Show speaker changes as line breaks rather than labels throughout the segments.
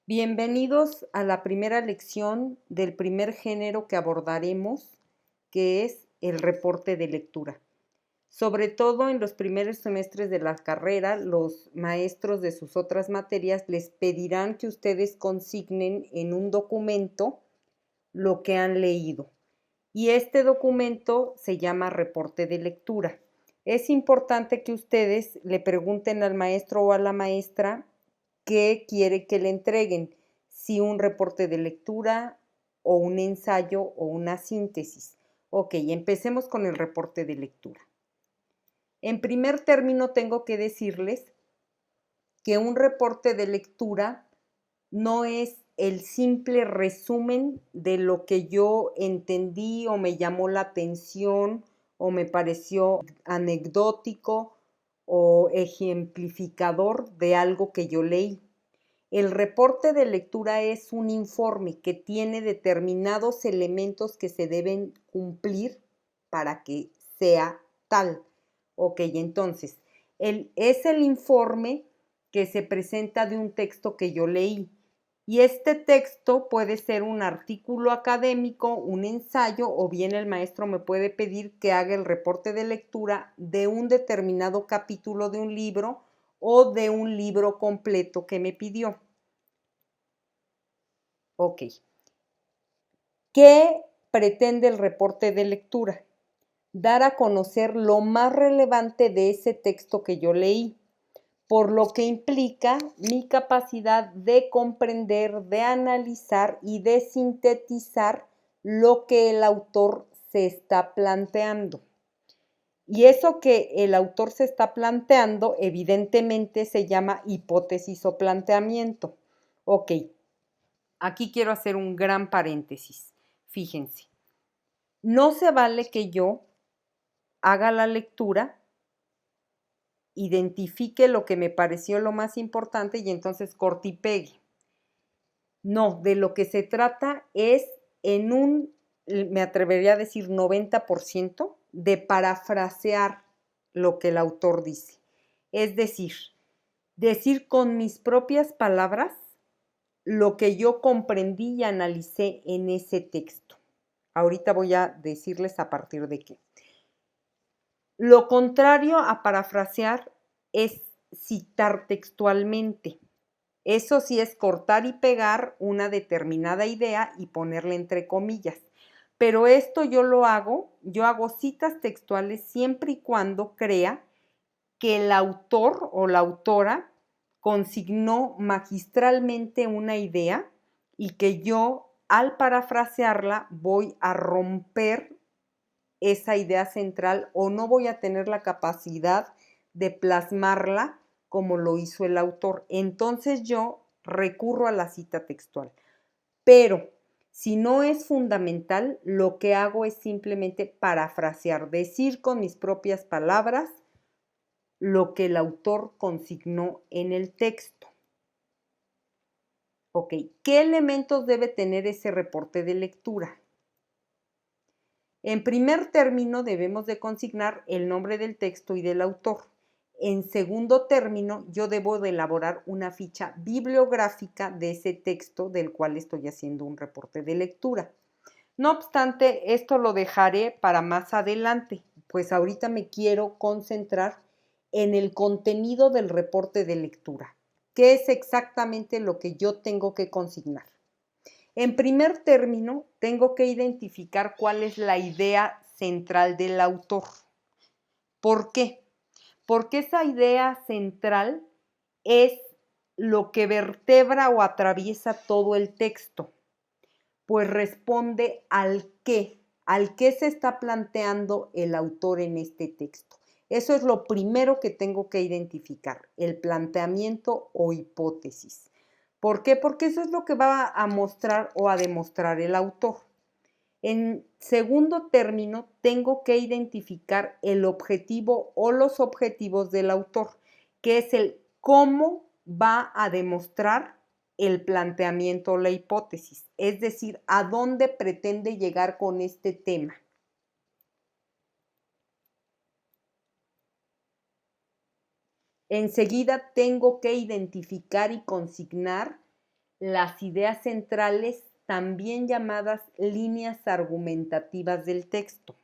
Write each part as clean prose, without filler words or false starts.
Bienvenidos a la primera lección del primer género que abordaremos, que es el reporte de lectura. Sobre todo en los primeros semestres de la carrera, los maestros de sus otras materias les pedirán que ustedes consignen en un documento lo que han leído. Y este documento se llama reporte de lectura. Es importante que ustedes le pregunten al maestro o a la maestra qué quiere que le entreguen, si un reporte de lectura o un ensayo o una síntesis. Ok, empecemos con el reporte de lectura. En primer término, tengo que decirles que un reporte de lectura no es el simple resumen de lo que yo entendí o me llamó la atención o me pareció anecdótico o ejemplificador de algo que yo leí. El reporte de lectura es un informe que tiene determinados elementos que se deben cumplir para que sea tal. Ok, entonces, es el informe que se presenta de un texto que yo leí. Y este texto puede ser un artículo académico, un ensayo, o bien el maestro me puede pedir que haga el reporte de lectura de un determinado capítulo de un libro o de un libro completo que me pidió. Ok. ¿Qué pretende el reporte de lectura? Dar a conocer lo más relevante de ese texto que yo leí, por lo que implica mi capacidad de comprender, de analizar y de sintetizar lo que el autor se está planteando. Y eso que el autor se está planteando, evidentemente se llama hipótesis o planteamiento. Ok, aquí quiero hacer un gran paréntesis. Fíjense, no se vale que yo haga la lectura, identifique lo que me pareció lo más importante y entonces corte y pegue. No, de lo que se trata es en un, me atrevería a decir 90%, de parafrasear lo que el autor dice. Es decir con mis propias palabras lo que yo comprendí y analicé en ese texto. Ahorita voy a decirles a partir de qué. Lo contrario a parafrasear es citar textualmente. Eso sí es cortar y pegar una determinada idea y ponerle entre comillas. Pero esto yo hago citas textuales siempre y cuando crea que el autor o la autora consignó magistralmente una idea y que yo al parafrasearla voy a romper esa idea central o no voy a tener la capacidad de plasmarla como lo hizo el autor. Entonces yo recurro a la cita textual. Pero si no es fundamental, lo que hago es simplemente parafrasear, decir con mis propias palabras lo que el autor consignó en el texto. Ok, ¿qué elementos debe tener ese reporte de lectura? En primer término, debemos de consignar el nombre del texto y del autor. En segundo término, yo debo de elaborar una ficha bibliográfica de ese texto del cual estoy haciendo un reporte de lectura. No obstante, esto lo dejaré para más adelante, pues ahorita me quiero concentrar en el contenido del reporte de lectura, que es exactamente lo que yo tengo que consignar. En primer término, tengo que identificar cuál es la idea central del autor. ¿Por qué? Porque esa idea central es lo que vertebra o atraviesa todo el texto, pues responde al qué se está planteando el autor en este texto. Eso es lo primero que tengo que identificar, el planteamiento o hipótesis. ¿Por qué? Porque eso es lo que va a mostrar o a demostrar el autor. En segundo término, tengo que identificar el objetivo o los objetivos del autor, que es el cómo va a demostrar el planteamiento o la hipótesis, es decir, a dónde pretende llegar con este tema. Enseguida tengo que identificar y consignar las ideas centrales, también llamadas líneas argumentativas del texto.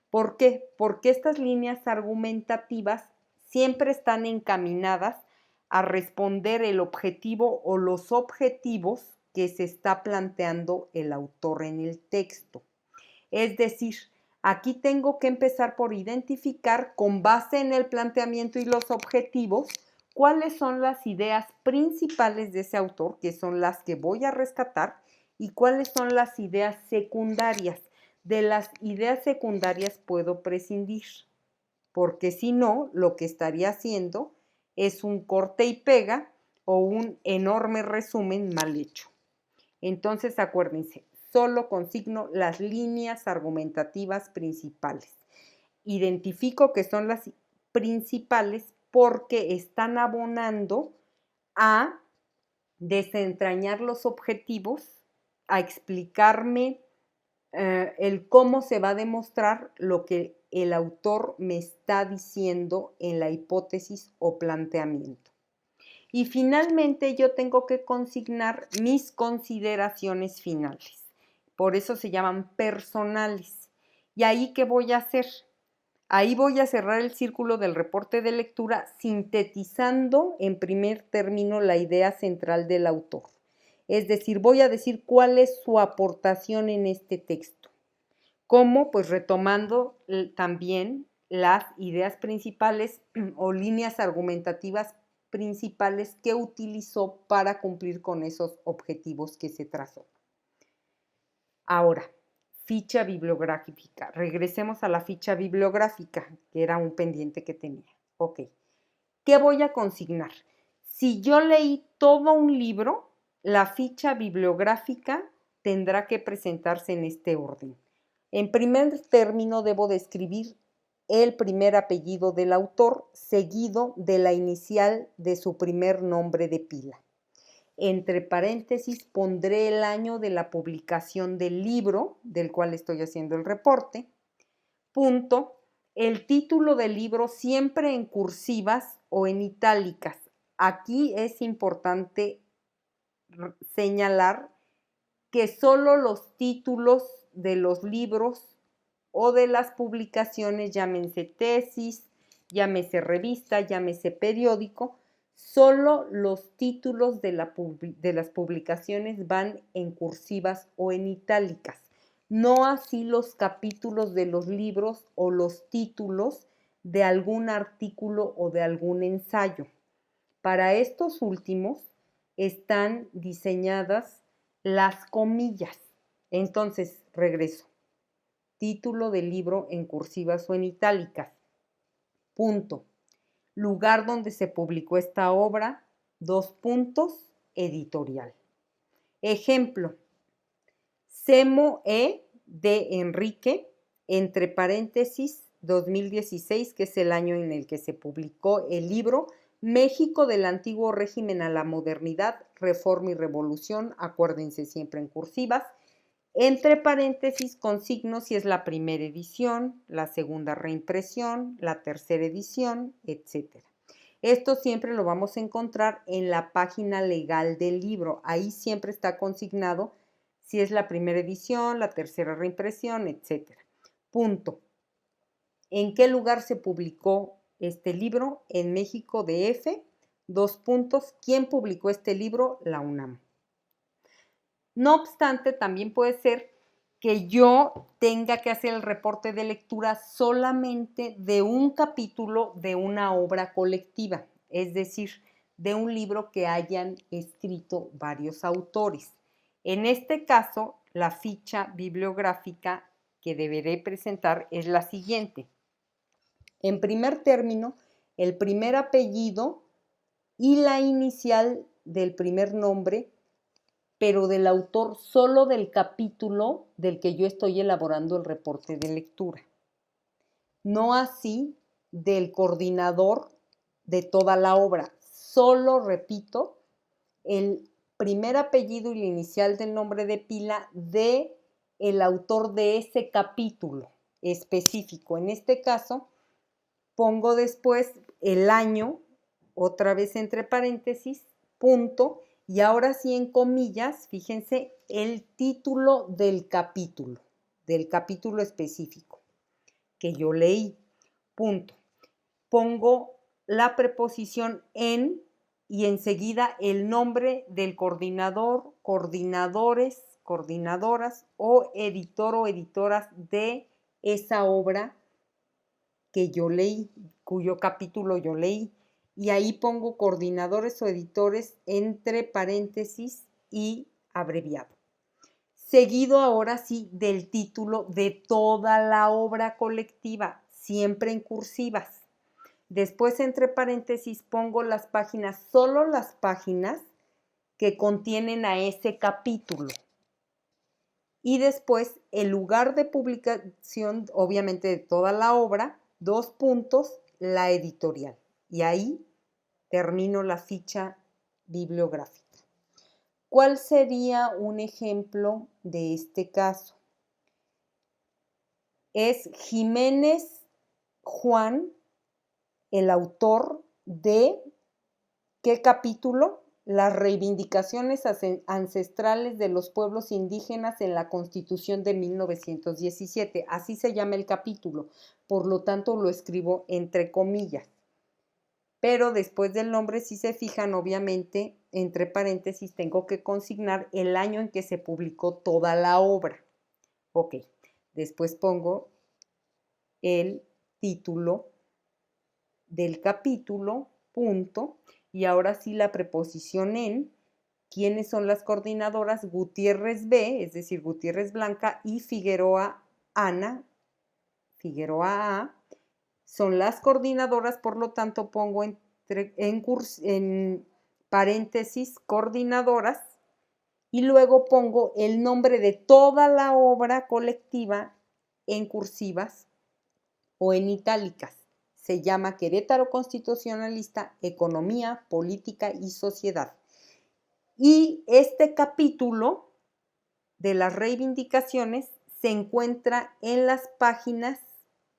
¿Por qué? Porque estas líneas argumentativas siempre están encaminadas a responder el objetivo o los objetivos que se está planteando el autor en el texto. Es decir, aquí tengo que empezar por identificar, con base en el planteamiento y los objetivos, cuáles son las ideas principales de ese autor, que son las que voy a rescatar, y cuáles son las ideas secundarias. De las ideas secundarias puedo prescindir, porque si no, lo que estaría haciendo es un corte y pega o un enorme resumen mal hecho. Entonces, acuérdense, solo consigno las líneas argumentativas principales. Identifico que son las principales porque están abonando a desentrañar los objetivos, a explicarme el cómo se va a demostrar lo que el autor me está diciendo en la hipótesis o planteamiento. Y finalmente yo tengo que consignar mis consideraciones finales. Por eso se llaman personales. ¿Y ahí qué voy a hacer? Ahí voy a cerrar el círculo del reporte de lectura sintetizando en primer término la idea central del autor. Es decir, voy a decir cuál es su aportación en este texto. ¿Cómo? Pues retomando también las ideas principales o líneas argumentativas principales que utilizó para cumplir con esos objetivos que se trazó. Ahora, ficha bibliográfica. Regresemos a la ficha bibliográfica, que era un pendiente que tenía. Ok. ¿Qué voy a consignar? Si yo leí todo un libro, la ficha bibliográfica tendrá que presentarse en este orden. En primer término, debo describir el primer apellido del autor, seguido de la inicial de su primer nombre de pila. Entre paréntesis pondré el año de la publicación del libro, del cual estoy haciendo el reporte. Punto. El título del libro siempre en cursivas o en itálicas. Aquí es importante señalar que solo los títulos de los libros o de las publicaciones, llámense tesis, llámese revista, llámese periódico, solo los títulos de las publicaciones van en cursivas o en itálicas, no así los capítulos de los libros o los títulos de algún artículo o de algún ensayo. Para estos últimos están diseñadas las comillas. Entonces, regreso. Título del libro en cursivas o en itálicas. Punto. Lugar donde se publicó esta obra. 2 puntos. Editorial. Ejemplo. Semo E. de Enrique, entre paréntesis, 2016, que es el año en el que se publicó el libro México del antiguo régimen a la modernidad, reforma y revolución, acuérdense siempre en cursivas, entre paréntesis consigno si es la primera edición, la segunda reimpresión, la tercera edición, etc. Esto siempre lo vamos a encontrar en la página legal del libro. Ahí siempre está consignado si es la primera edición, la tercera reimpresión, etc. Punto. ¿En qué lugar se publicó este libro? En México DF. 2 puntos. ¿Quién publicó este libro? La UNAM. No obstante, también puede ser que yo tenga que hacer el reporte de lectura solamente de un capítulo de una obra colectiva, es decir, de un libro que hayan escrito varios autores. En este caso, la ficha bibliográfica que deberé presentar es la siguiente. En primer término, el primer apellido y la inicial del primer nombre, pero del autor solo del capítulo del que yo estoy elaborando el reporte de lectura. No así del coordinador de toda la obra. Solo, repito, el primer apellido y la inicial del nombre de pila de el autor de ese capítulo específico. En este caso, pongo después el año, otra vez entre paréntesis, punto, Y ahora sí, en comillas, fíjense el título del capítulo específico que yo leí. Punto. Pongo la preposición en y enseguida el nombre del coordinador, coordinadores, coordinadoras o editor o editoras de esa obra que yo leí, cuyo capítulo yo leí. Y ahí pongo coordinadores o editores entre paréntesis y abreviado. Seguido ahora sí del título de toda la obra colectiva, siempre en cursivas. Después entre paréntesis pongo las páginas, solo las páginas que contienen a ese capítulo. Y después el lugar de publicación, obviamente de toda la obra, 2 puntos, la editorial. Y ahí termino la ficha bibliográfica. ¿Cuál sería un ejemplo de este caso? Es Jiménez Juan, el autor de ¿qué capítulo? Las reivindicaciones ancestrales de los pueblos indígenas en la Constitución de 1917. Así se llama el capítulo, por lo tanto lo escribo entre comillas. Pero después del nombre, si se fijan, obviamente, entre paréntesis, tengo que consignar el año en que se publicó toda la obra. Ok, después pongo el título del capítulo, punto, y ahora sí la preposición en. ¿Quiénes son las coordinadoras? Gutiérrez B, es decir, Gutiérrez Blanca, y Figueroa Ana, Figueroa A, son las coordinadoras, por lo tanto pongo en paréntesis coordinadoras y luego pongo el nombre de toda la obra colectiva en cursivas o en itálicas. Se llama Querétaro Constitucionalista, Economía, Política y Sociedad. Y este capítulo de las reivindicaciones se encuentra en las páginas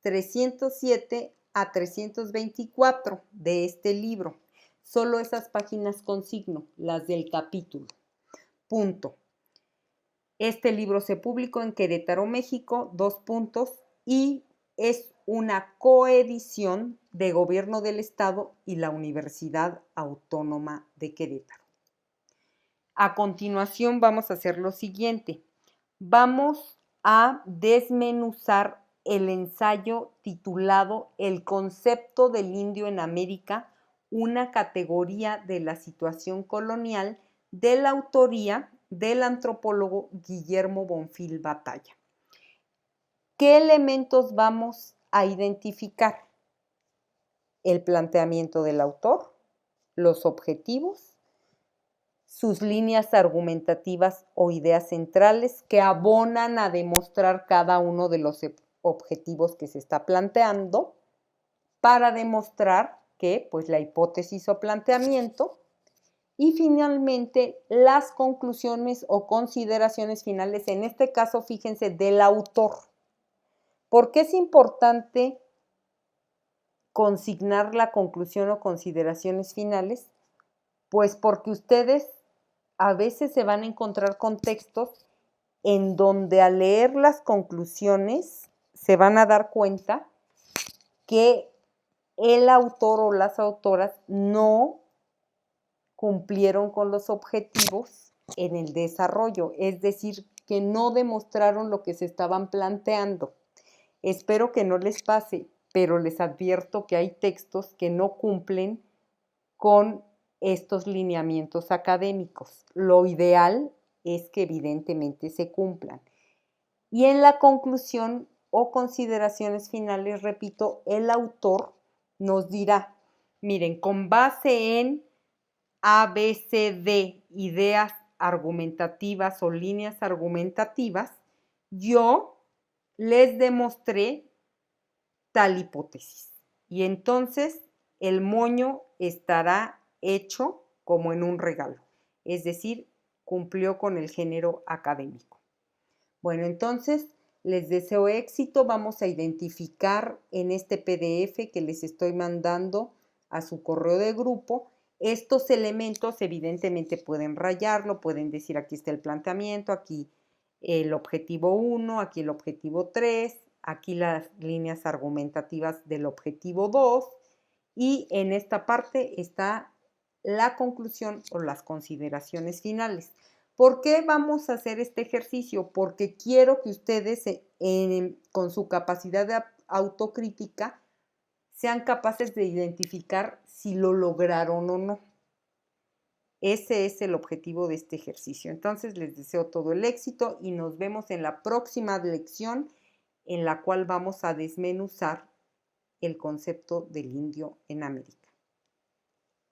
307 a 324 de este libro. Solo esas páginas consigno, las del capítulo. Punto. Este libro se publicó en Querétaro, México, 2 puntos, y es una coedición de Gobierno del Estado y la Universidad Autónoma de Querétaro. A continuación vamos a hacer lo siguiente. Vamos a desmenuzar el ensayo titulado El concepto del indio en América, una categoría de la situación colonial, de la autoría del antropólogo Guillermo Bonfil Batalla. ¿Qué elementos vamos a identificar? El planteamiento del autor, los objetivos, sus líneas argumentativas o ideas centrales que abonan a demostrar cada uno de los objetivos que se está planteando para demostrar que, pues, la hipótesis o planteamiento, y finalmente las conclusiones o consideraciones finales, en este caso, fíjense, del autor. ¿Por qué es importante consignar la conclusión o consideraciones finales? Pues porque ustedes a veces se van a encontrar con textos en donde al leer las conclusiones se van a dar cuenta que el autor o las autoras no cumplieron con los objetivos en el desarrollo, es decir, que no demostraron lo que se estaban planteando. Espero que no les pase, pero les advierto que hay textos que no cumplen con estos lineamientos académicos. Lo ideal es que evidentemente se cumplan. Y en la conclusión o consideraciones finales, repito, el autor nos dirá, miren, con base en A, B, C, D, ideas argumentativas o líneas argumentativas, yo les demostré tal hipótesis. Y entonces el moño estará hecho como en un regalo, es decir, cumplió con el género académico. Bueno, entonces les deseo éxito. Vamos a identificar en este PDF que les estoy mandando a su correo de grupo Estos elementos evidentemente pueden rayarlo, pueden decir aquí está el planteamiento, aquí el objetivo 1, aquí el objetivo 3, aquí las líneas argumentativas del objetivo 2 y en esta parte está la conclusión o las consideraciones finales. ¿Por qué vamos a hacer este ejercicio? Porque quiero que ustedes con su capacidad de autocrítica sean capaces de identificar si lo lograron o no. Ese es el objetivo de este ejercicio. Entonces les deseo todo el éxito y nos vemos en la próxima lección en la cual vamos a desmenuzar el concepto del indio en América.